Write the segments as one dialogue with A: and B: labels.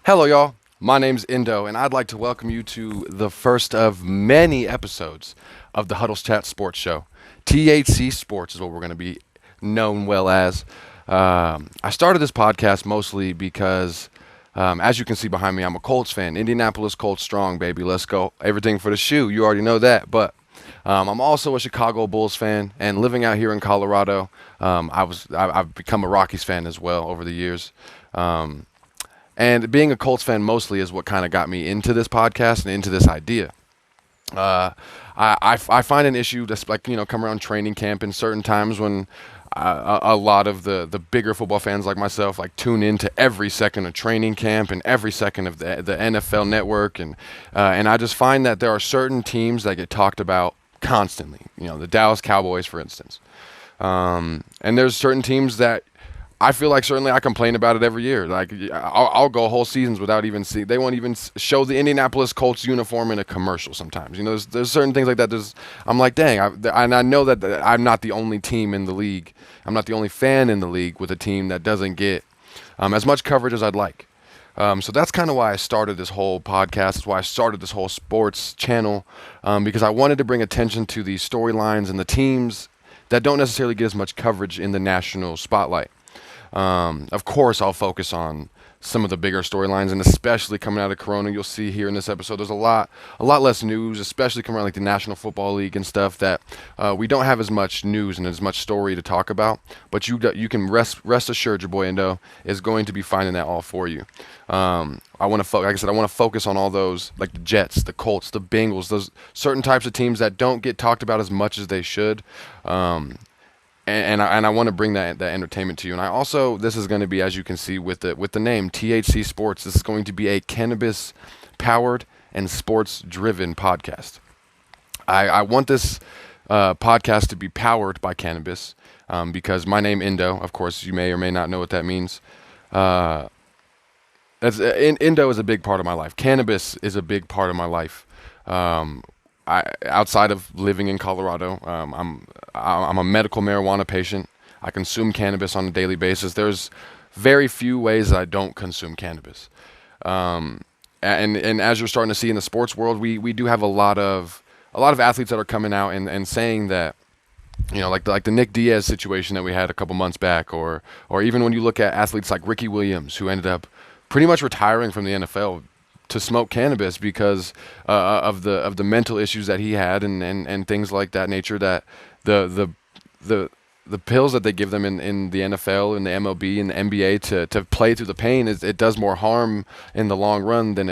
A: Hello, y'all. My name's Indo, and I'd like to welcome you to the first of many episodes of the Huddle Chat Sports Show. THC Sports is what we're going to be known well as. I started this podcast mostly because, as you can see behind me, I'm a Colts fan. Indianapolis Colts strong, baby. Let's go. Everything for the shoe. You already know that. But I'm also a Chicago Bulls fan, and living out here in Colorado, I've become a Rockies fan as well over the years. And being a Colts fan mostly is what kind of got me into this podcast and into this idea. I find an issue that's like, come around training camp in certain times when a lot of the bigger football fans like myself like tune into every second of training camp and every second of the NFL network. And I just find that there are certain teams that get talked about constantly, the Dallas Cowboys, for instance. And there's certain teams that I feel like certainly I complain about it every year. Like I'll go whole seasons without even see. They won't even show the Indianapolis Colts uniform in a commercial. Sometimes, there's certain things like that. I'm like, dang, and I know that I'm not the only team in the league. I'm not the only fan in the league with a team that doesn't get as much coverage as I'd like. So that's kind of why I started this whole podcast. That's why I started this whole sports channel, because I wanted to bring attention to the storylines and the teams that don't necessarily get as much coverage in the national spotlight. Of course, I'll focus on some of the bigger storylines, and especially coming out of Corona, you'll see here in this episode, there's a lot less news, especially coming around like the National Football League and stuff that we don't have as much news and as much story to talk about. But you can rest assured, your boy Indo is going to be finding that all for you. I want to, like I said, I want to focus on all those, like the Jets, the Colts, the Bengals, those certain types of teams that don't get talked about as much as they should. And I want to bring that entertainment to you. And I also, this is going to be, as you can see with the name THC Sports, this is going to be a cannabis powered and sports driven podcast. I want this podcast to be powered by cannabis because my name Indo, of course, you may or may not know what that means. Indo is a big part of my life. Cannabis is a big part of my life. Outside of living in Colorado, I'm a medical marijuana patient. I consume cannabis on a daily basis. There's very few ways that I don't consume cannabis. And as you're starting to see in the sports world, we do have a lot of athletes that are coming out and saying that, like the Nick Diaz situation that we had a couple months back, or even when you look at athletes like Ricky Williams, who ended up pretty much retiring from the NFL to smoke cannabis because of the mental issues that he had and things like that nature, that the pills that they give them in the NFL and the MLB and the NBA to play through the pain, it does more harm in the long run than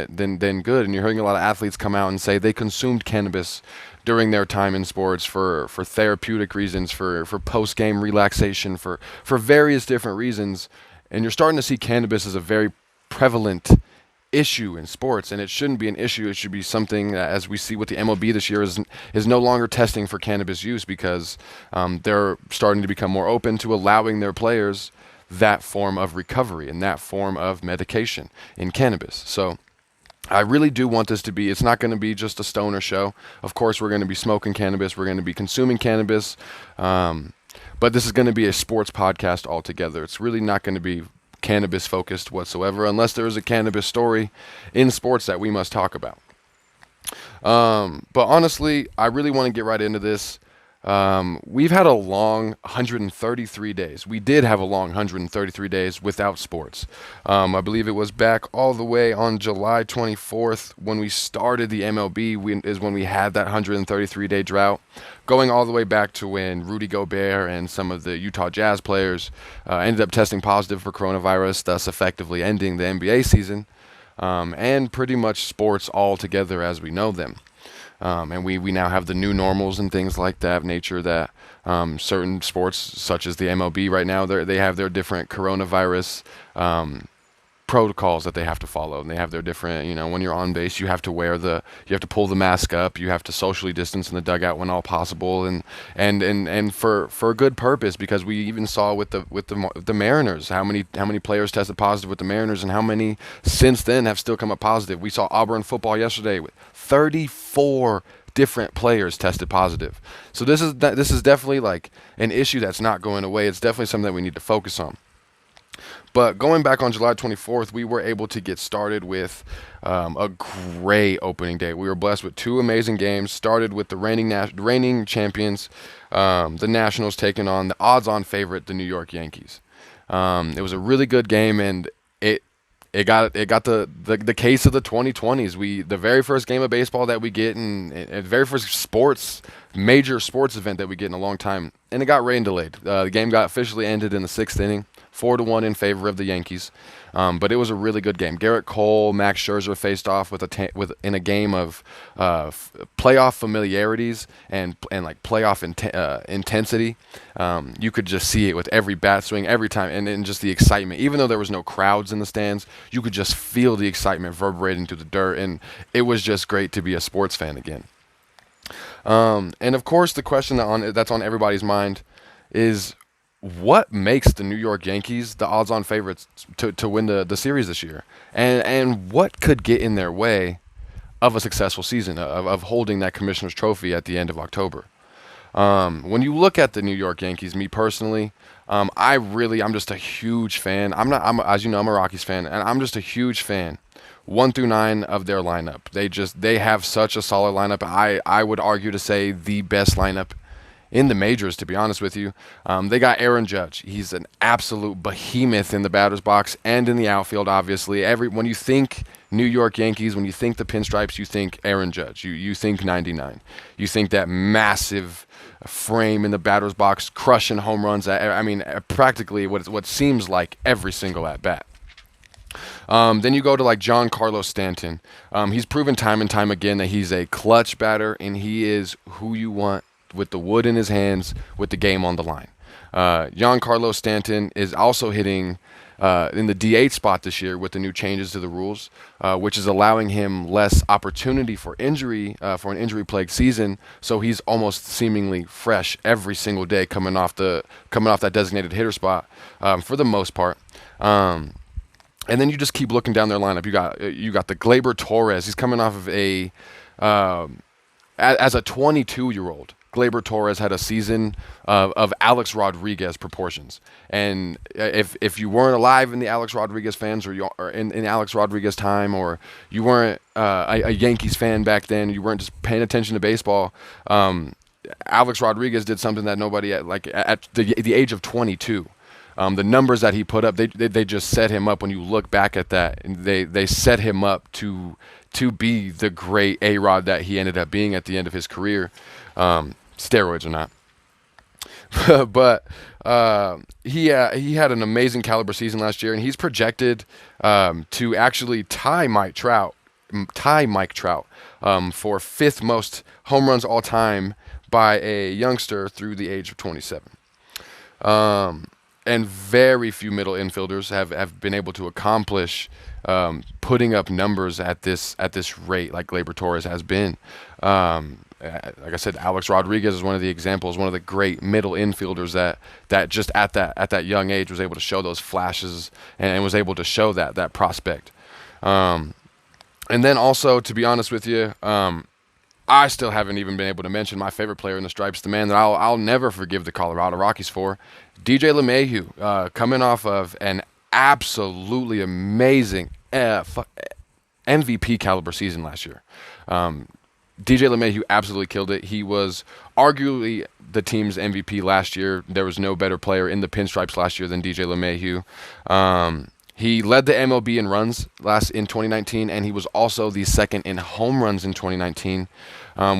A: good. And you're hearing a lot of athletes come out and say they consumed cannabis during their time in sports for therapeutic reasons, for post-game relaxation, for various different reasons. And you're starting to see cannabis as a very prevalent issue in sports, and it shouldn't be an issue. It should be something that, as we see with the MLB this year, is no longer testing for cannabis use because they're starting to become more open to allowing their players that form of recovery and that form of medication in cannabis. So I really do want this to be, it's not going to be just a stoner show. Of course, we're going to be smoking cannabis. We're going to be consuming cannabis. But this is going to be a sports podcast altogether. It's really not going to be cannabis focused whatsoever, unless there is a cannabis story in sports that we must talk about. But honestly, I really want to get right into this. We've had a long 133 days. We did have a long 133 days without sports. I believe it was back all the way on July 24th when we started the MLB is when we had that 133-day drought, going all the way back to when Rudy Gobert and some of the Utah Jazz players ended up testing positive for coronavirus, thus effectively ending the NBA season, and pretty much sports altogether as we know them. And we now have the new normals and things like that of nature that certain sports, such as the MLB right now, they have their different coronavirus protocols that they have to follow. And they have their different, when you're on base, you have to you have to pull the mask up, you have to socially distance in the dugout when all possible, and for a good purpose, because we even saw with the Mariners how many players tested positive with the Mariners and how many since then have still come up positive. We saw Auburn football yesterday with 34 different players tested positive. So this is definitely like an issue that's not going away. It's definitely something that we need to focus on. But going back on July 24th, we were able to get started with a great opening day. We were blessed with two amazing games. Started with the reigning champions, the Nationals, taking on the odds-on favorite, the New York Yankees. It was a really good game, and it got the case of the 2020s. The very first game of baseball that we get, and the very first major sports event that we get in a long time, and it got rain delayed. The game got officially ended in the sixth inning, 4-1 in favor of the Yankees. But it was a really good game. Garrett Cole, Max Scherzer faced off in a game of playoff familiarities and like playoff intensity. You could just see it with every bat swing, every time, and just the excitement. Even though there was no crowds in the stands, you could just feel the excitement reverberating through the dirt, and it was just great to be a sports fan again. And of course, the question that's on everybody's mind is, what makes the New York Yankees the odds-on favorites to win the series this year? And what could get in their way of a successful season, of holding that Commissioner's Trophy at the end of October? When you look at the New York Yankees, me personally, I'm just a huge fan. As you know, I'm a Rockies fan, and I'm just a huge fan, 1 through 9, of their lineup. They have such a solid lineup. I would argue to say the best lineup in the majors, to be honest with you. They got Aaron Judge. He's an absolute behemoth in the batter's box and in the outfield, obviously. When you think New York Yankees, when you think the pinstripes, you think Aaron Judge. You think 99. You think that massive frame in the batter's box, crushing home runs. Practically what seems like every single at-bat. Then you go to like Giancarlo Stanton. He's proven time and time again that he's a clutch batter, and he is who you want with the wood in his hands, with the game on the line. Giancarlo Stanton is also hitting in the DH spot this year with the new changes to the rules, which is allowing him less opportunity for injury, for an injury-plagued season. So he's almost seemingly fresh every single day coming off that designated hitter spot, for the most part. And then you just keep looking down their lineup. You got the Gleyber Torres. He's coming off of as a 22-year-old. Gleyber Torres had a season of Alex Rodriguez proportions. And if you weren't alive in the Alex Rodriguez fans, or in Alex Rodriguez time, or you weren't a Yankees fan back then, you weren't just paying attention to baseball, Alex Rodriguez did something that nobody at the age of 22. The numbers that he put up, they just set him up. When you look back at that, they set him up to be the great A-Rod that he ended up being at the end of his career. Steroids or not. But he had an amazing caliber season last year, and he's projected to actually tie Mike Trout for fifth most home runs all time by a youngster through the age of 27. And very few middle infielders have been able to accomplish putting up numbers at this rate like Gleyber Torres has been. Like I said, Alex Rodriguez is one of the examples, one of the great middle infielders that just at that young age was able to show those flashes and was able to show that prospect. And then also, to be honest with you, I still haven't even been able to mention my favorite player in the stripes, the man that I'll never forgive the Colorado Rockies for, DJ LeMahieu, coming off of an absolutely amazing MVP caliber season last year. DJ LeMahieu absolutely killed it. He was arguably the team's MVP last year. There was no better player in the pinstripes last year than DJ LeMahieu. He led the MLB in runs in 2019, and he was also the second in home runs in 2019,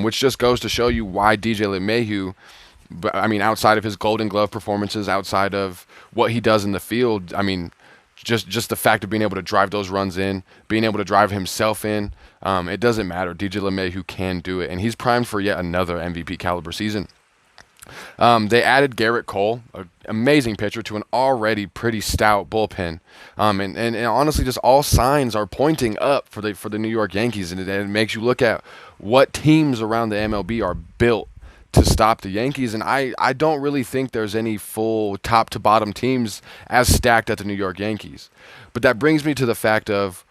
A: which just goes to show you why DJ LeMahieu, outside of his Golden Glove performances, outside of what he does in the field, just the fact of being able to drive those runs in, being able to drive himself in, it doesn't matter. DJ LeMahieu can do it, and he's primed for yet another MVP caliber season. They added Garrett Cole, an amazing pitcher, to an already pretty stout bullpen. And honestly, just all signs are pointing up for the New York Yankees, and it makes you look at what teams around the MLB are built to stop the Yankees. And I don't really think there's any full top to bottom teams as stacked as the New York Yankees. But that brings me to the fact of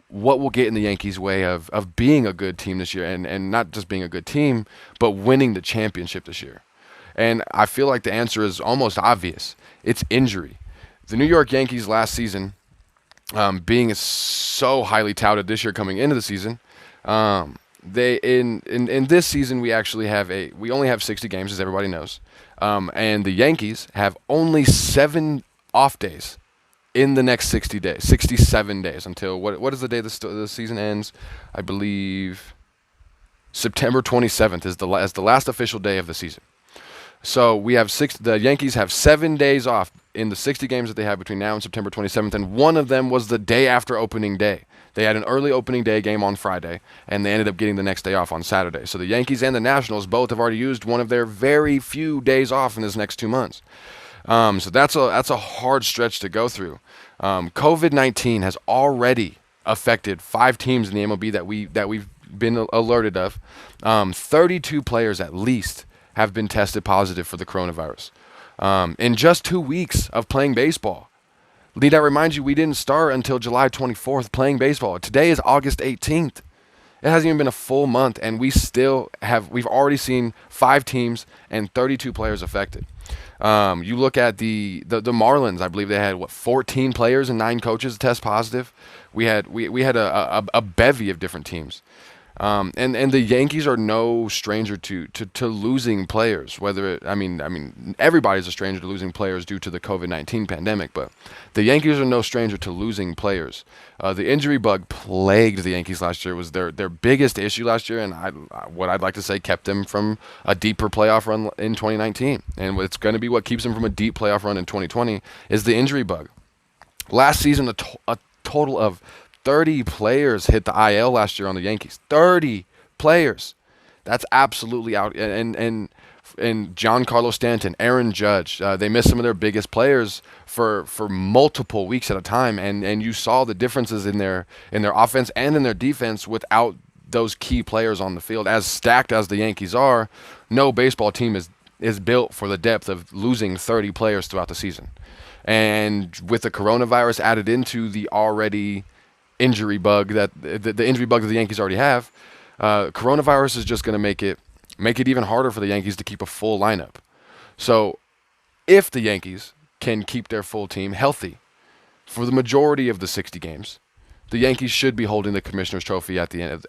A: what will get in the Yankees' way of being a good team this year, and not just being a good team, but winning the championship this year. And I feel like the answer is almost obvious. It's injury. The New York Yankees last season, being so highly touted this year coming into the season, they in this season we only have 60 games, as everybody knows, and the Yankees have only 7 off days in the next 60 days, 67 days until what is the day the season ends? I believe September 27th is the last official day of the season. So we have the Yankees have 7 days off in the 60 games that they have between now and September 27th, and one of them was the day after opening day. They had an early opening day game on Friday, and they ended up getting the next day off on Saturday. So the Yankees and the Nationals both have already used one of their very few days off in this next 2 months. So that's a hard stretch to go through. COVID-19 has already affected 5 teams in the MLB that we've been alerted of. 32 players at least have been tested positive for the coronavirus in just 2 weeks of playing baseball. Need I remind you, we didn't start until July 24th playing baseball. Today is August 18th. It hasn't even been a full month, and we've already seen 5 teams and 32 players affected. You look at the Marlins. I believe they had 14 players and 9 coaches test positive. We had a bevy of different teams. And the Yankees are no stranger to losing players. Everybody's a stranger to losing players due to the COVID-19 pandemic, but the Yankees are no stranger to losing players. The injury bug plagued the Yankees last year. It was their biggest issue last year, and what I'd like to say kept them from a deeper playoff run in 2019. And it's going to be what keeps them from a deep playoff run in 2020 is the injury bug. Last season, a total of 30 players hit the IL last year on the Yankees. 30 players. That's absolutely out. And Giancarlo Stanton, Aaron Judge, they missed some of their biggest players for multiple weeks at a time. And you saw the differences in their offense and in their defense without those key players on the field. As stacked as the Yankees are, no baseball team is built for the depth of losing 30 players throughout the season. And with the coronavirus added into the already injury bug that the injury bug that the Yankees already have, coronavirus is just going to make it even harder for the Yankees to keep a full lineup. So if the Yankees can keep their full team healthy for the majority of the 60 games, the Yankees should be holding the Commissioner's Trophy at the end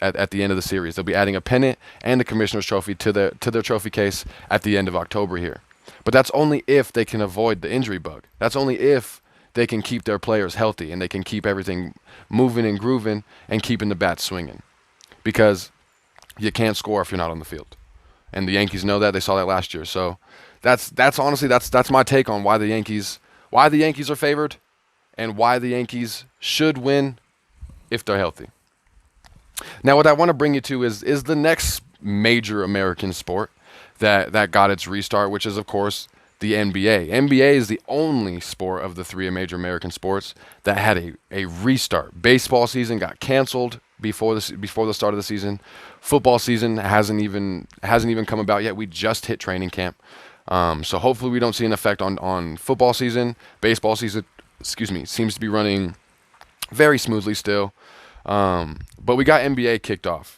A: of the series. They'll be adding a pennant and the Commissioner's Trophy to their trophy case at the end of October here. But that's only if they can avoid the injury bug. That's only if they can keep their players healthy and they can keep everything moving and grooving and keeping the bats swinging. Because you can't score if you're not on the field. And the Yankees know that. They saw that last year. So that's honestly my take on why the Yankees are favored and why the Yankees should win if they're healthy. Now what I want to bring you to is the next major American sport that got its restart, which is of course the NBA. NBA is the only sport of the 3 major American sports that had a restart. Baseball season got canceled before the start of the season. Football season hasn't even come about yet. We just hit training camp. So hopefully we don't see an effect on football season. Baseball season, seems to be running very smoothly still. But we got NBA kicked off.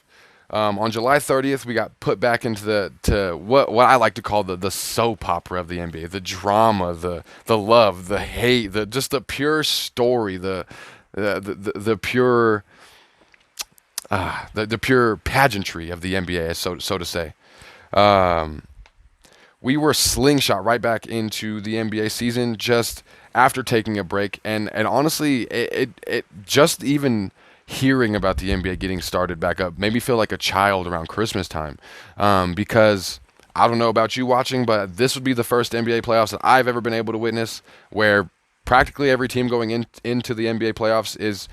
A: On July 30th, we got put back into what I like to call the soap opera of the NBA, the drama, the love, the hate, just the pure story, the pure the pure pageantry of the NBA, so to say. We were slingshot right back into the NBA season just after taking a break, and honestly, it just even hearing about the NBA getting started back up made me feel like a child around Christmas time, because I don't know about you watching, but this would be the first NBA playoffs that I've ever been able to witness where practically every team going into the NBA playoffs is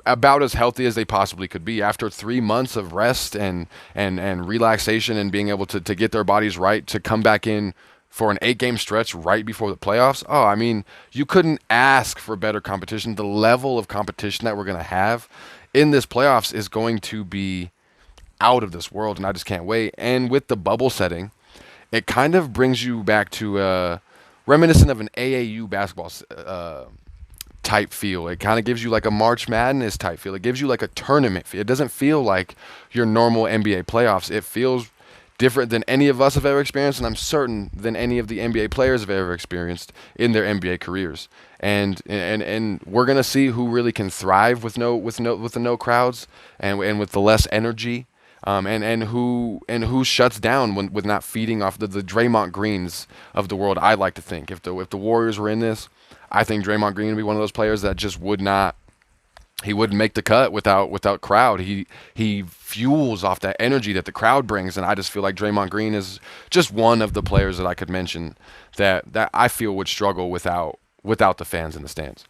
A: about as healthy as they possibly could be after 3 months of rest and relaxation and being able to get their bodies right to come back in for an 8-game stretch right before the playoffs. Oh, I mean, you couldn't ask for better competition. The level of competition that we're going to have in this playoffs is going to be out of this world, and I just can't wait. And with the bubble setting, it kind of brings you back to reminiscent of an AAU basketball type feel. It kind of gives you like a March Madness type feel. It gives you like a tournament feel. It doesn't feel like your normal NBA playoffs. It feels different than any of us have ever experienced, and I'm certain than any of the NBA players have ever experienced in their NBA careers. And we're gonna see who really can thrive with the no crowds and with the less energy, and who shuts down with not feeding off the Draymond Greens of the world. I like to think if the Warriors were in this, I think Draymond Green would be one of those players that just would not. He wouldn't make the cut without crowd. He fuels off that energy that the crowd brings, and I just feel like Draymond Green is just one of the players that I could mention that I feel would struggle without the fans in the stands.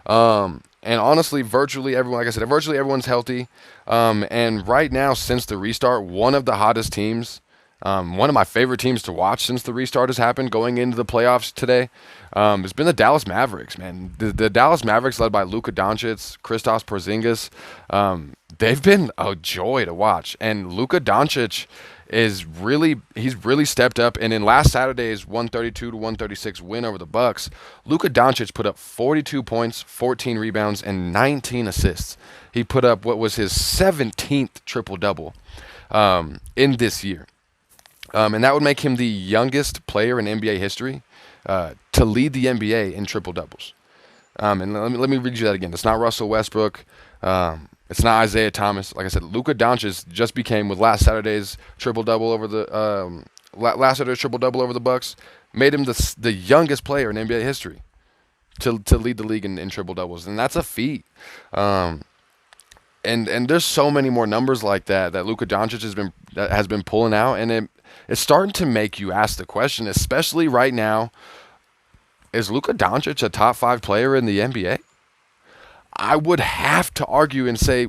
A: And honestly, virtually everyone, like I said, virtually everyone's healthy. And right now, since the restart, one of the hottest teams, one of my favorite teams to watch since the restart has happened going into the playoffs today, has been the Dallas Mavericks, man. The Dallas Mavericks, led by Luka Doncic, Kristaps Porzingis, they've been a joy to watch. And Luka Doncic he's really stepped up. And in last Saturday's 132-136 win over the Bucks, Luka Doncic put up 42 points, 14 rebounds, and 19 assists. He put up what was his 17th triple-double in this year. And that would make him the youngest player in NBA history to lead the NBA in triple-doubles. And let me read you that again. It's not Russell Westbrook. It's not Isaiah Thomas. Like I said, Luka Doncic just became, with last Saturday's triple-double over the Bucks, made him the youngest player in NBA history to lead the league in triple-doubles. And that's a feat. And there's so many more numbers like that Luka Doncic has been pulling out, and it's starting to make you ask the question, especially right now, is Luka Doncic a top 5 player in the NBA? I would have to argue and say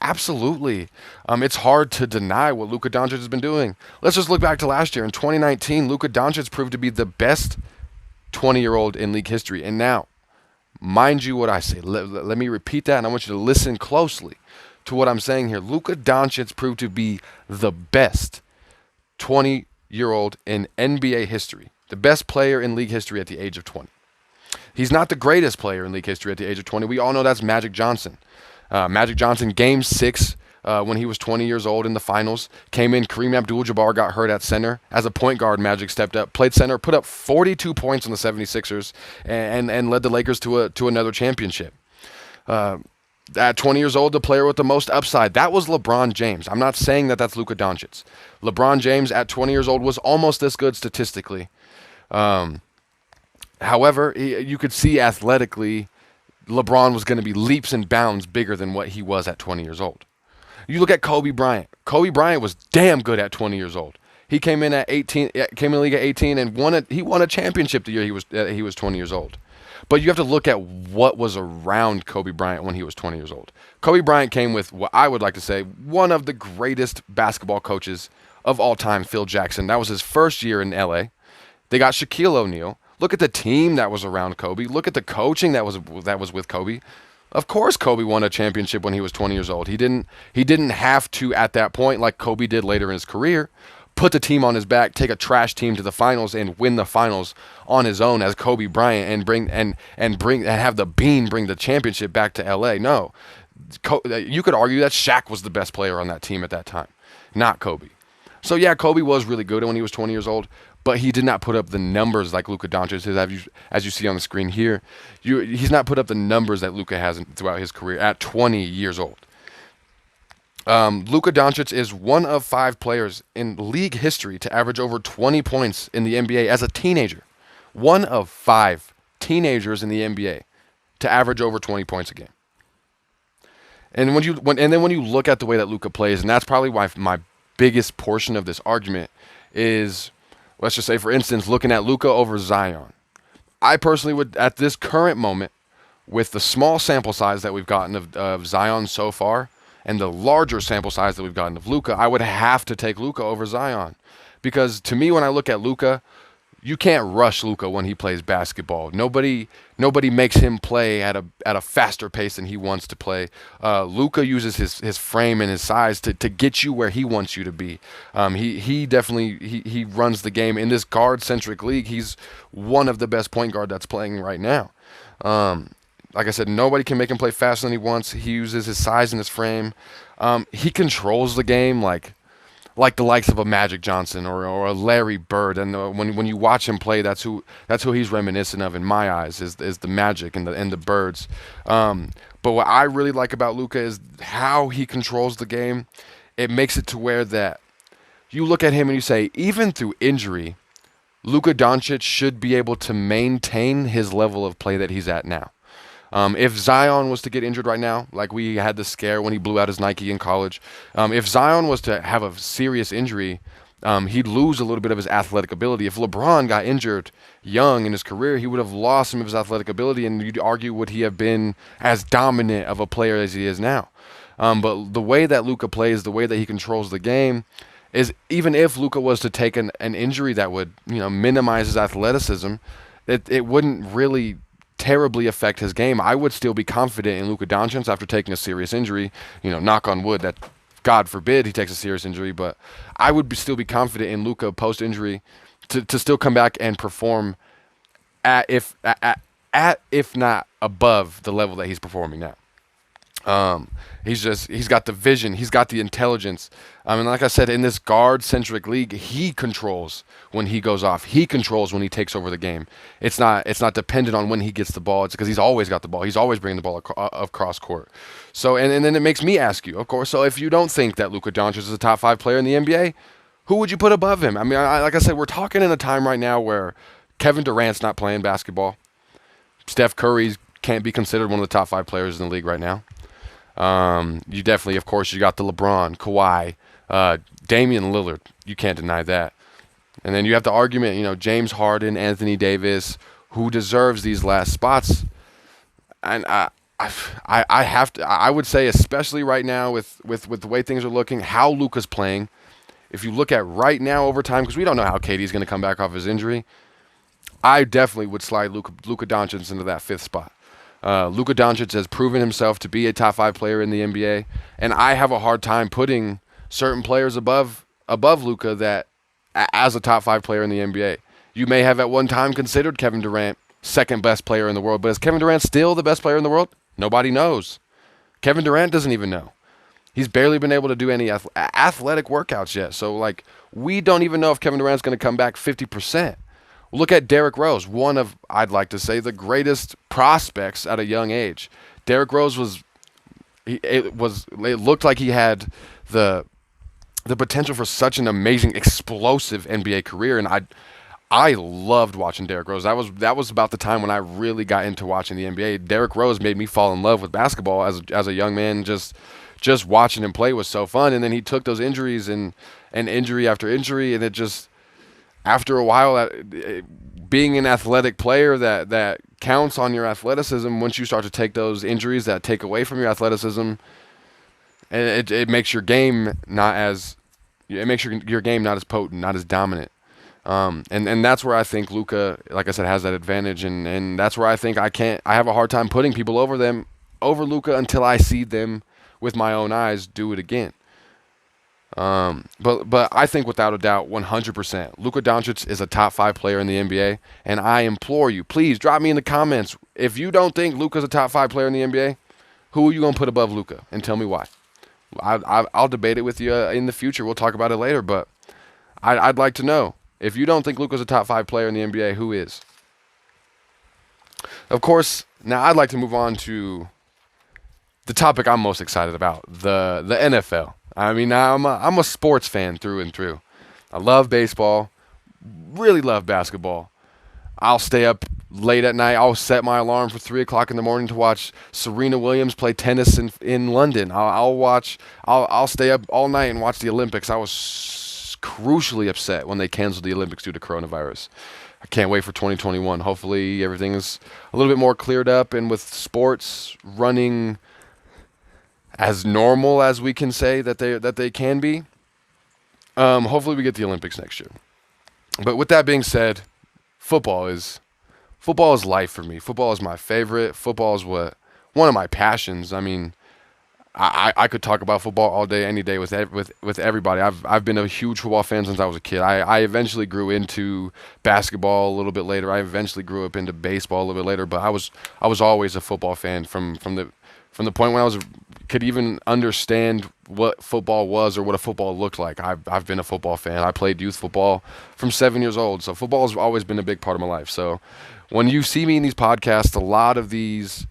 A: absolutely. It's hard to deny what Luka Doncic has been doing. Let's just look back to last year. In 2019, Luka Doncic proved to be the best 20-year-old in league history. And now, mind you what I say. Let me repeat that, and I want you to listen closely to what I'm saying here. Luka Doncic proved to be the best 20-year-old in NBA history, the best player in league history at the age of 20. He's not the greatest player in league history at the age of 20. We all know that's Magic Johnson. Magic Johnson, Game 6, when he was 20 years old in the finals, came in. Kareem Abdul-Jabbar got hurt at center. As a point guard, Magic stepped up, played center, put up 42 points on the 76ers, and led the Lakers to another championship. At 20 years old, the player with the most upside, that was LeBron James. I'm not saying that that's Luka Doncic. LeBron James at 20 years old was almost this good statistically. However, you could see athletically, LeBron was going to be leaps and bounds bigger than what he was at 20 years old. You look at Kobe Bryant. Kobe Bryant was damn good at 20 years old. He came in the league at 18 and won a championship the year he was 20 years old. But you have to look at what was around Kobe Bryant when he was 20 years old. Kobe Bryant came with what I would like to say one of the greatest basketball coaches of all time, Phil Jackson. That was his first year in LA. They got Shaquille O'Neal. Look at the team that was around Kobe. Look at the coaching that was with Kobe. Of course, Kobe won a championship when he was 20 years old. He didn't have to, at that point, like Kobe did later in his career, put the team on his back, take a trash team to the finals, and win the finals on his own as Kobe Bryant and have the Bean bring the championship back to LA. No, you could argue that Shaq was the best player on that team at that time, not Kobe. So yeah, Kobe was really good when he was 20 years old, but he did not put up the numbers like Luka Doncic has, as you see on the screen here. He's not put up the numbers that Luka has throughout his career at 20 years old. Luka Doncic is one of 5 players in league history to average over 20 points in the NBA as a teenager. One of 5 teenagers in the NBA to average over 20 points a game. And when you look at the way that Luka plays, and that's probably why my biggest portion of this argument is, let's just say, for instance, looking at Luka over Zion. I personally would, at this current moment, with the small sample size that we've gotten of Zion so far, and the larger sample size that we've gotten of Luka, I would have to take Luka over Zion. Because to me, when I look at Luka, you can't rush Luka when he plays basketball. Nobody makes him play at a faster pace than he wants to play. Luka uses his frame and his size to get you where he wants you to be. He definitely runs the game in this guard-centric league. He's one of the best point guard that's playing right now. Like I said, nobody can make him play faster than he wants. He uses his size and his frame. He controls the game like like the likes of a Magic Johnson or a Larry Bird. And when you watch him play, that's who he's reminiscent of in my eyes is the Magic and the Birds. But what I really like about Luka is how he controls the game. It makes it to where that you look at him and you say, even through injury, Luka Doncic should be able to maintain his level of play that he's at now. If Zion was to get injured right now, like we had the scare when he blew out his Nike in college, if Zion was to have a serious injury, he'd lose a little bit of his athletic ability. If LeBron got injured young in his career, he would have lost some of his athletic ability, and you'd argue would he have been as dominant of a player as he is now. But the way that Luka plays, the way that he controls the game, is even if Luka was to take an injury that would minimize his athleticism, it wouldn't really terribly affect his game. I would still be confident in Luka Doncic after taking a serious injury. Knock on wood that God forbid he takes a serious injury, but I would still be confident in Luka post-injury to still come back and perform if not above the level that he's performing now. He's got the vision, he's got the intelligence. Like I said, in this guard-centric league, he controls when he goes off. He controls when he takes over the game. It's not dependent on when he gets the ball. It's because he's always got the ball. He's always bringing the ball across court. So, and then it makes me ask you, of course. So, if you don't think that Luka Doncic is a top 5 player in the NBA, who would you put above him? Like I said, we're talking in a time right now where Kevin Durant's not playing basketball. Steph Curry can't be considered one of the top 5 players in the league right now. You definitely, of course, you got the LeBron, Kawhi, Damian Lillard. You can't deny that. And then you have the argument, James Harden, Anthony Davis, who deserves these last spots. And I would say, especially right now with the way things are looking, how Luka's playing. If you look at right now over time, because we don't know how KD's going to come back off his injury, I definitely would slide Luka Doncic into that 5th spot. Luka Doncic has proven himself to be a top 5 player in the NBA, and I have a hard time putting certain players above Luka that as a top 5 player in the NBA. You may have at one time considered Kevin Durant second best player in the world, but is Kevin Durant still the best player in the world? Nobody knows. Kevin Durant doesn't even know. He's barely been able to do any athletic workouts yet. So, we don't even know if Kevin Durant's going to come back 50%. Look at Derrick Rose, one of, I'd like to say, the greatest prospects at a young age. Derrick Rose it looked like he had the potential for such an amazing, explosive NBA career, and I loved watching Derrick Rose. That was about the time when I really got into watching the NBA. Derrick Rose made me fall in love with basketball as a young man. Just watching him play was so fun, and then he took those injuries and injury after injury, and it just, after a while, being an athletic player that counts on your athleticism, once you start to take those injuries that take away from your athleticism, it makes your game not as potent, not as dominant. And that's where I think Luka, like I said, has that advantage, and that's where I think I have a hard time putting people over Luka until I see them with my own eyes do it again. But I think without a doubt, 100%, Luka Doncic is a top 5 player in the NBA, and I implore you, please drop me in the comments. If you don't think Luka's a top 5 player in the NBA, who are you going to put above Luka? And tell me why. I'll debate it with you in the future. We'll talk about it later, but I'd like to know. If you don't think Luka's a top 5 player in the NBA, who is? Of course, now I'd like to move on to the topic I'm most excited about, the NFL. I'm a sports fan through and through. I love baseball, really love basketball. I'll stay up late at night. I'll set my alarm for 3 o'clock in the morning to watch Serena Williams play tennis in London. I'll stay up all night and watch the Olympics. I was crucially upset when they canceled the Olympics due to coronavirus. I can't wait for 2021. Hopefully everything is a little bit more cleared up, and with sports running as normal as we can say that they can be, hopefully we get the Olympics next year. But with that being said, football is life for me. Football is my favorite. Football is one of my passions. I could talk about football all day, any day with everybody. I've been a huge football fan since I was a kid. I eventually grew into basketball a little bit later. I eventually grew up into baseball a little bit later. But I was always a football fan from the point when I was could even understand what football was or what a football looked like. I've been a football fan. I played youth football from 7 years old, so football has always been a big part of my life. So when you see me in these podcasts, a lot of these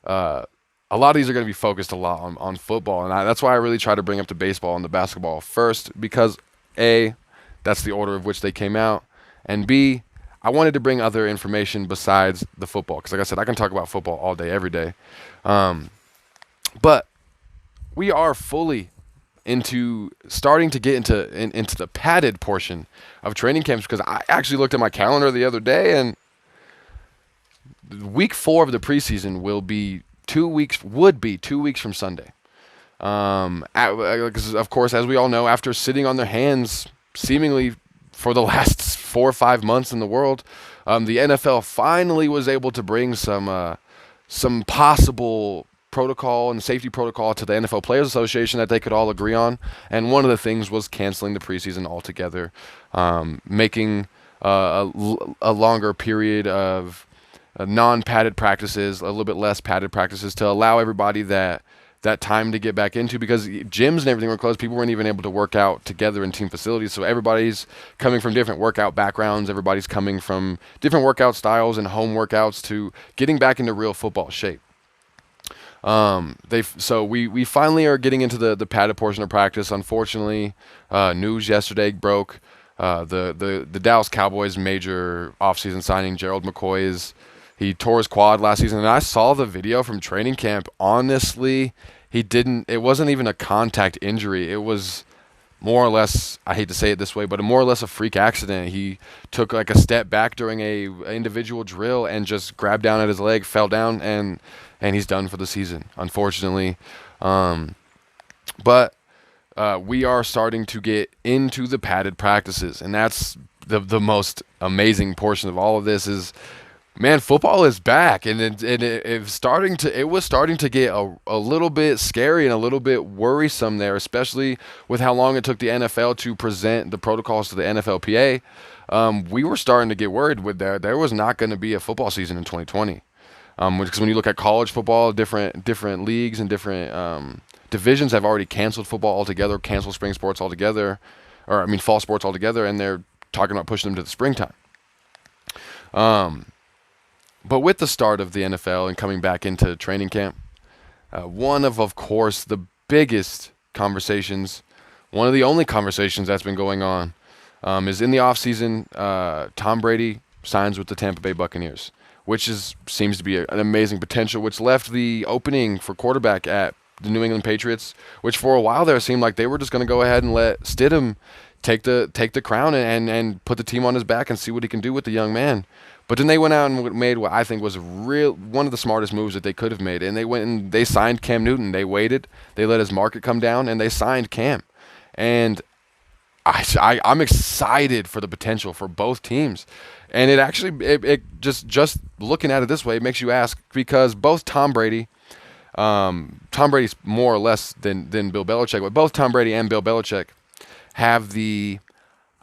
A: are going to be focused a lot on football, and that's why I really try to bring up the baseball and the basketball first, because A, that's the order of which they came out, and B, I wanted to bring other information besides the football, because like I said, I can talk about football all day, every day. But we are fully starting to get into the padded portion of training camps, because I actually looked at my calendar the other day, and week 4 of the preseason would be 2 weeks from Sunday. Of course, as we all know, after sitting on their hands seemingly for the last 4 or 5 months in the world, the NFL finally was able to bring some possible protocol and safety protocol to the NFL Players Association that they could all agree on. And one of the things was canceling the preseason altogether, making a longer period of non-padded practices, a little bit less padded practices, to allow everybody that time to get back into, because gyms and everything were closed. People weren't even able to work out together in team facilities. So everybody's coming from different workout backgrounds. Everybody's coming from different workout styles and home workouts to getting back into real football shape. So we finally are getting into the padded portion of practice. Unfortunately, news yesterday broke. The Dallas Cowboys' major offseason signing, Gerald McCoy, he tore his quad last season, and I saw the video from training camp. Honestly, it wasn't even a contact injury. It was more or less, I hate to say it this way, but more or less a freak accident. He took like a step back during a individual drill and just grabbed down at his leg, fell down, and he's done for the season, unfortunately. But we are starting to get into the padded practices, and that's the most amazing portion of all of this is, man, football is back, and it was starting to get a little bit scary and a little bit worrisome there, especially with how long it took the NFL to present the protocols to the NFLPA. We were starting to get worried with there was not going to be a football season in 2020, because when you look at college football, different leagues and different divisions have already canceled football altogether, canceled spring sports altogether, fall sports altogether, and they're talking about pushing them to the springtime. But with the start of the NFL and coming back into training camp, one of course, the biggest conversations, one of the only conversations that's been going on, is in the offseason, Tom Brady signs with the Tampa Bay Buccaneers, which seems to be an amazing potential, which left the opening for quarterback at the New England Patriots, which for a while there seemed like they were just going to go ahead and let Stidham take the crown and put the team on his back and see what he can do with the young man. But then they went out and made what I think was one of the smartest moves that they could have made. And they went and they signed Cam Newton. They waited. They let his market come down, and they signed Cam. And I'm excited for the potential for both teams. And it actually, just looking at it this way, it makes you ask, because both Tom Brady's more or less than Bill Belichick, but both Tom Brady and Bill Belichick have the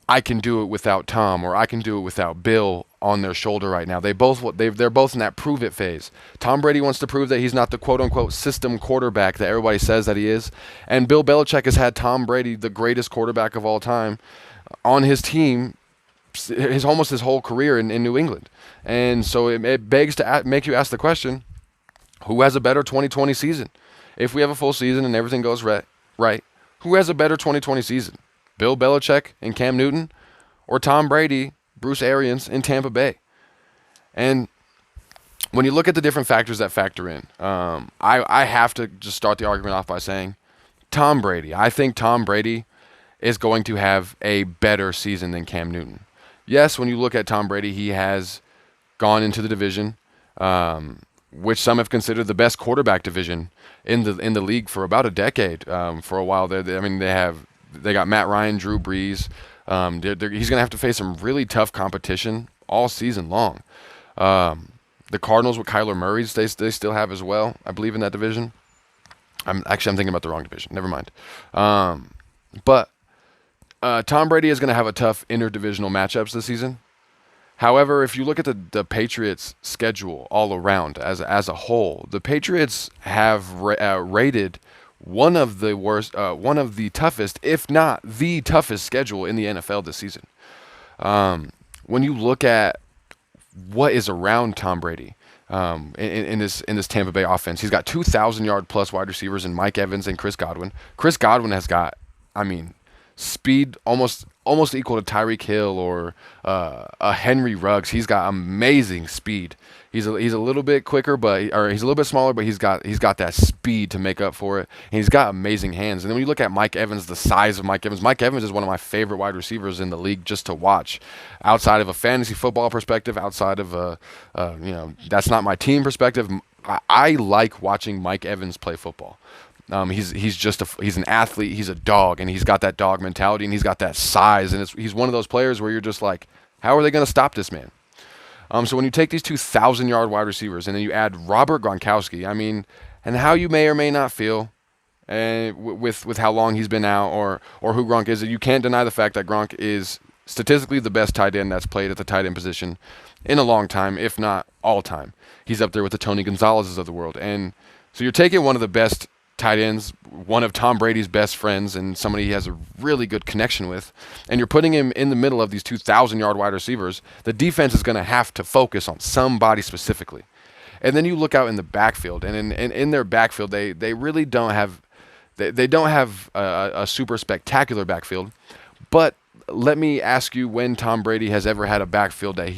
A: I can do it without Tom, or I can do it without Bill on their shoulder right now. They're both in that prove it phase. Tom Brady wants to prove that he's not the quote unquote system quarterback that everybody says that he is. And Bill Belichick has had Tom Brady, the greatest quarterback of all time, on his team almost his whole career in New England. And so it begs to make you ask the question, who has a better 2020 season? If we have a full season and everything goes right, who has a better 2020 season? Bill Belichick and Cam Newton, or Tom Brady, Bruce Arians in Tampa Bay? And when you look at the different factors that factor in, I have to just start the argument off by saying Tom Brady. I think Tom Brady is going to have a better season than Cam Newton. Yes, when you look at Tom Brady, he has gone into the division, which some have considered the best quarterback division in the league for about a decade. For a while there, they got Matt Ryan, Drew Brees. He's going to have to face some really tough competition all season long. The Cardinals with Kyler Murray, they still have as well, I believe, in that division. I'm thinking about the wrong division. Never mind. But Tom Brady is going to have a tough interdivisional matchups this season. However, if you look at the Patriots' schedule all around as a whole, the Patriots have rated one of the worst, one of the toughest, if not the toughest schedule in the NFL this season. When you look at what is around Tom Brady in this Tampa Bay offense, he's got 2,000-yard plus wide receivers in Mike Evans and Chris Godwin. Chris Godwin has got, I mean, speed almost equal to Tyreek Hill or a Henry Ruggs. He's got amazing speed. He's a little bit quicker, or he's a little bit smaller, but he's got that speed to make up for it. And he's got amazing hands. And then when you look at Mike Evans, the size of Mike Evans is one of my favorite wide receivers in the league just to watch. Outside of a fantasy football perspective, outside of that's not my team perspective, I like watching Mike Evans play football. He's an athlete. He's a dog, and he's got that dog mentality, and he's got that size, and he's one of those players where you're just like, how are they going to stop this man? So when you take these 2,000-yard wide receivers and then you add Robert Gronkowski, I mean, and how you may or may not feel with how long he's been out or who Gronk is, you can't deny the fact that Gronk is statistically the best tight end that's played at the tight end position in a long time, if not all time. He's up there with the Tony Gonzalez's of the world. And so you're taking one of the best tight ends, one of Tom Brady's best friends, and somebody he has a really good connection with, and you're putting him in the middle of these 2,000-yard wide receivers. The defense is going to have to focus on somebody specifically. And then you look out in the backfield, and in their backfield, they really don't have a super spectacular backfield. But let me ask you, when Tom Brady has ever had a backfield that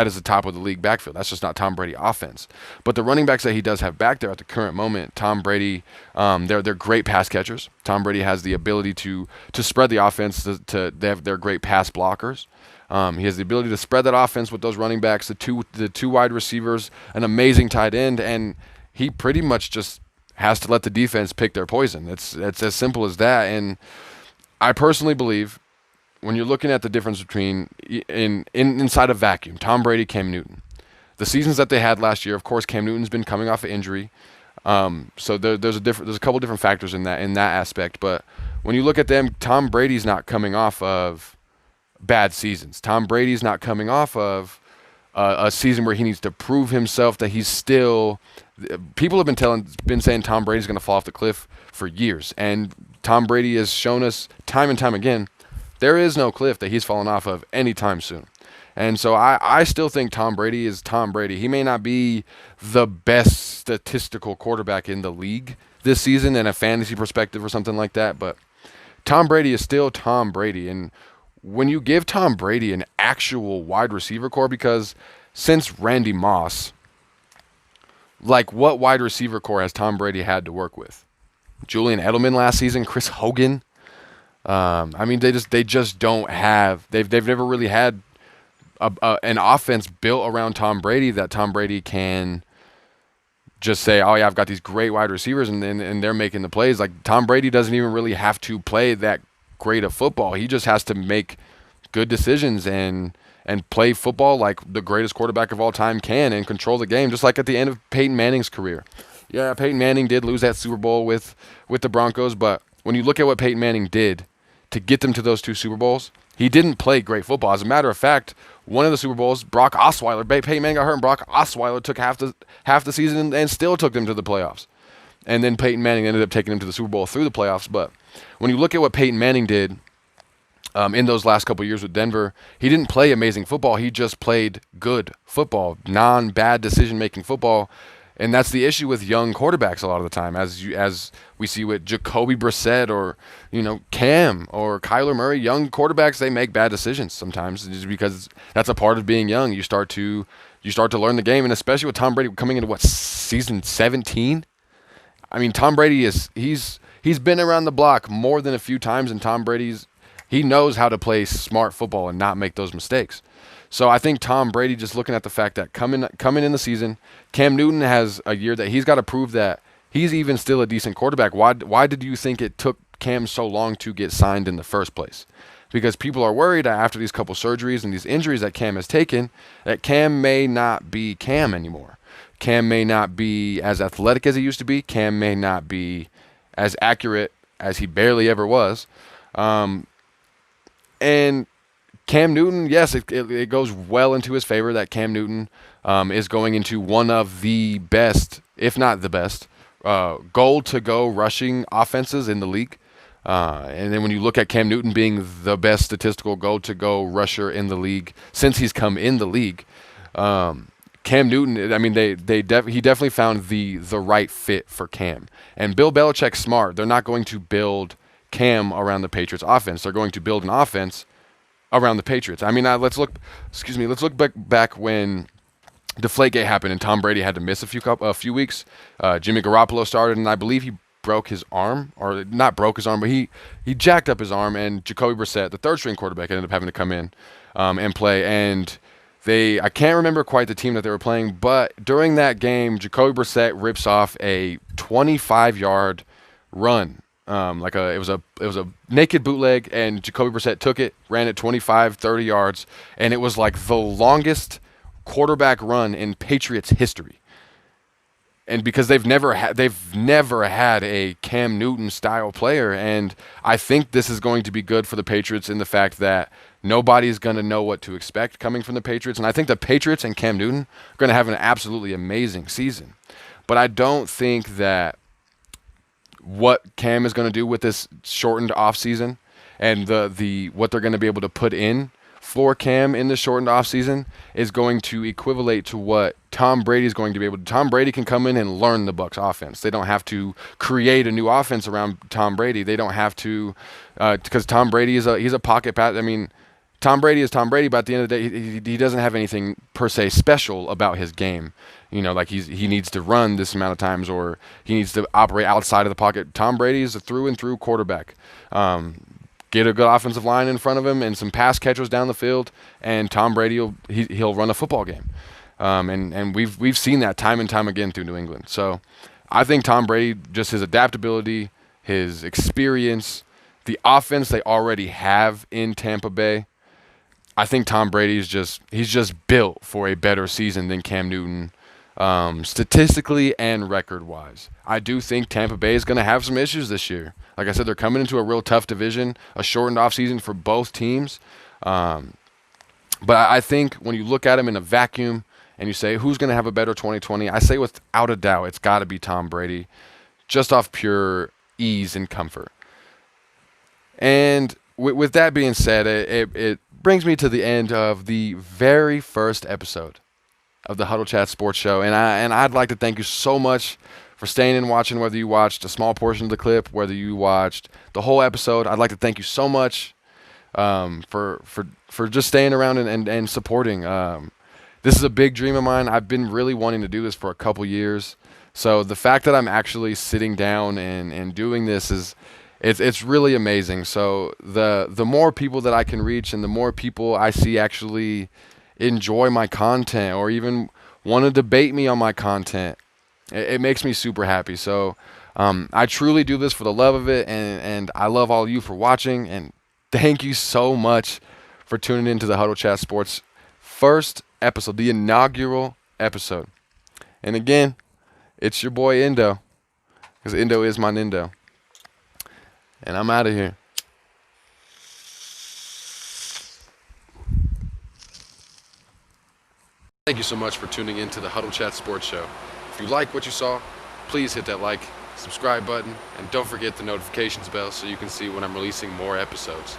A: is the top of the league backfield? That's just not Tom Brady offense. But the running backs that he does have back there at the current moment, Tom Brady, they're great pass catchers. Tom Brady has the ability to spread the offense. They're great pass blockers. He has the ability to spread that offense with those running backs, the two wide receivers, an amazing tight end, and he pretty much just has to let the defense pick their poison. It's as simple as that. And I personally believe, when you're looking at the difference between inside a vacuum, Tom Brady, Cam Newton, the seasons that they had last year, of course, Cam Newton's been coming off of injury, so there's a couple different factors in that aspect. But when you look at them, Tom Brady's not coming off of bad seasons. Tom Brady's not coming off of a season where he needs to prove himself that he's still. People have been saying Tom Brady's going to fall off the cliff for years, and Tom Brady has shown us time and time again, there is no cliff that he's fallen off of anytime soon. And so I still think Tom Brady is Tom Brady. He may not be the best statistical quarterback in the league this season in a fantasy perspective or something like that, but Tom Brady is still Tom Brady. And when you give Tom Brady an actual wide receiver core, because since Randy Moss, like, what wide receiver core has Tom Brady had to work with? Julian Edelman last season, Chris Hogan. I mean, they just don't have. They've never really had an offense built around Tom Brady that Tom Brady can just say, oh yeah, I've got these great wide receivers, and they're making the plays. Like, Tom Brady doesn't even really have to play that great of football. He just has to make good decisions and play football like the greatest quarterback of all time can, and control the game, just like at the end of Peyton Manning's career. Yeah, Peyton Manning did lose that Super Bowl with the Broncos, but when you look at what Peyton Manning did to get them to those two Super Bowls, he didn't play great football. As a matter of fact, one of the Super Bowls, Brock Osweiler, Peyton Manning got hurt, and Brock Osweiler took half the season and still took them to the playoffs. And then Peyton Manning ended up taking them to the Super Bowl through the playoffs. But when you look at what Peyton Manning did in those last couple of years with Denver, he didn't play amazing football. He just played good football, non-bad decision-making football. And that's the issue with young quarterbacks a lot of the time, as we see with Jacoby Brissett or Cam or Kyler Murray. Young quarterbacks, they make bad decisions sometimes, just because that's a part of being young. You start to learn the game, and especially with Tom Brady coming into season 17. I mean, Tom Brady he's been around the block more than a few times, and he knows how to play smart football and not make those mistakes. So I think Tom Brady, just looking at the fact that coming in the season, Cam Newton has a year that he's got to prove that he's even still a decent quarterback. Why did you think it took Cam so long to get signed in the first place? Because people are worried that after these couple surgeries and these injuries that Cam has taken, that Cam may not be Cam anymore. Cam may not be as athletic as he used to be. Cam may not be as accurate as he barely ever was. And Cam Newton, yes, it goes well into his favor that Cam Newton is going into one of the best, if not the best, goal-to-go rushing offenses in the league. And then when you look at Cam Newton being the best statistical goal-to-go rusher in the league since he's come in the league, Cam Newton, I mean, he definitely found the right fit for Cam. And Bill Belichick's smart. They're not going to build Cam around the Patriots offense. They're going to build an offense around the Patriots. I mean, let's look back when Deflategate happened and Tom Brady had to miss a few weeks. Jimmy Garoppolo started, and I believe he broke his arm, or not broke his arm, but he jacked up his arm, and Jacoby Brissett, the third-string quarterback, ended up having to come in and play. And I can't remember quite the team that they were playing, but during that game, Jacoby Brissett rips off a 25-yard run. It was a naked bootleg, and Jacoby Brissett took it, ran it 25, 30 yards, and it was like the longest quarterback run in Patriots history. And because they've never had a Cam Newton style player, and I think this is going to be good for the Patriots in the fact that nobody's going to know what to expect coming from the Patriots, and I think the Patriots and Cam Newton are going to have an absolutely amazing season. But I don't think that what Cam is going to do with this shortened offseason and what they're going to be able to put in for Cam in the shortened offseason is going to equivalate to what Tom Brady is going to be able to. Tom Brady can come in and learn the Bucs offense. They don't have to create a new offense around Tom Brady. They don't have to, because Tom Brady he's a pocket pass. I mean, Tom Brady is Tom Brady, but at the end of the day, he doesn't have anything per se special about his game. You know, like he needs to run this amount of times, or he needs to operate outside of the pocket. Tom Brady is a through and through quarterback. Get a good offensive line in front of him and some pass catchers down the field, and Tom Brady he'll run a football game. And we've seen that time and time again through New England. So I think Tom Brady, just his adaptability, his experience, the offense they already have in Tampa Bay, I think Tom Brady's he's just built for a better season than Cam Newton, statistically and record-wise. I do think Tampa Bay is going to have some issues this year. Like I said, they're coming into a real tough division, a shortened offseason for both teams. But I think when you look at them in a vacuum and you say, who's going to have a better 2020, I say without a doubt it's got to be Tom Brady, just off pure ease and comfort. And with that being said, it brings me to the end of the very first episode of the Huddle Chat Sports Show. And I'd like to thank you so much for staying and watching, whether you watched a small portion of the clip, whether you watched the whole episode. I'd like to thank you so much for just staying around and supporting. This is a big dream of mine. I've been really wanting to do this for a couple years. So the fact that I'm actually sitting down and doing this it's really amazing. So the more people that I can reach and the more people I see actually enjoy my content or even want to debate me on my content, it makes me super happy. So I truly do this for the love of it, and I love all of you for watching, and thank you so much for tuning into the Huddle Chat Sports first episode, the inaugural episode. And again, it's your boy Indo, because Indo is my Nindo. And I'm out of here. Thank you so much for tuning in to the Huddle Chat Sports Show. If you like what you saw, please hit that like, subscribe button, and don't forget the notifications bell so you can see when I'm releasing more episodes.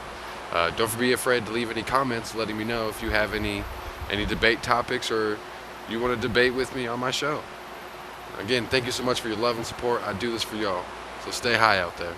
A: Don't be afraid to leave any comments letting me know if you have any debate topics or you want to debate with me on my show. Again, thank you so much for your love and support. I do this for y'all, so stay high out there.